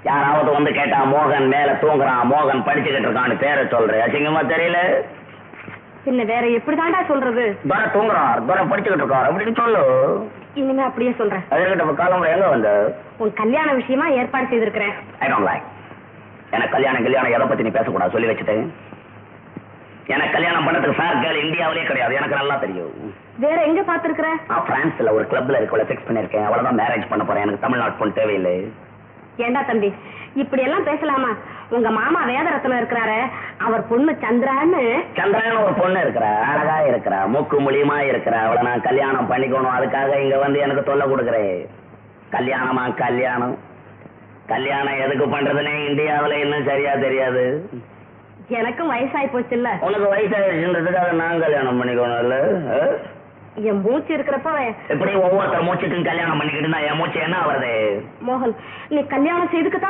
யாராவது வந்து கேட்டா மோகன் மேல தூங்குறான், மோகன் படிச்சுக்கிட்டு இருக்கான்னு பேரை சொல்றேன். அசிங்கமா தெரியல? பின்ன வேற எப்படிதான்டா சொல்றது? துரை தூங்குறார், துரை படிச்சுக்கிட்டு இருக்கார் அப்படின்னு சொல்லு. இனிமே அப்படியே சொல்றேன். அதுக்கிட்ட காலம்புற எங்க வந்து உன் கல்யாண விஷயமா ஏற்பாடு செய்திருக்கிறேன். I don't like. எனக்கு கல்யாணம் எதை பத்தி நீ பேசக்கூடாது சொல்லி வச்சுட்டேன். எனக்கு கல்யாணம் பண்ணதுக்கு ஃபேர் கேர்ள் இந்தியாவிலே கிடையாது, எனக்கு நல்லா தெரியும். வேற எங்க பாத்துருக்கிற? நான் பிரான்ஸ்ல ஒரு கிளப்ல இருக்கவளை ஃபிக்ஸ் பண்ணிருக்கேன். அவளதான் மேரேஜ் பண்ண போறேன். எனக்கு தமிழ்நாட்டு பொண்ணு தேவையில்லை. ஏண்டா தம்பி இப்படி எல்லாம் பேசலாமா? உங்க மாமா வேதரத்னம் இருக்கிறாரு, அவர் பொண்ணு சந்திரான்னு ஒரு பொண்ணு இருக்கிறா, அழகா இருக்கிறா, மூக்கு மூலியமா இருக்கிறா. அவளை நான் கல்யாணம் பண்ணிக்கணும். அதுக்காக இங்க வந்து எனக்கு தொல்லை கொடுக்குறேன். கல்யாணமா கல்யாணம் கல்யாணம் எதுக்கு பண்றதுன்னே இந்தியாவில இன்னும் சரியா தெரியாது. எனக்கும் வயசாய் போச்சு இல்ல? உனக்கு வயசாயிருச்சுன்றதுக்காக நான் கல்யாணம் பண்ணிக்கணும் இல்ல? என் மூச்சு இருக்கிறப்ப எப்படி ஒவ்வொருத்தர் மூச்சுக்கும் கல்யாணம் பண்ணிக்கிட்டு என் மூச்சு என்ன வருது? மோகன், நீ கல்யாணம் செய்துக்கு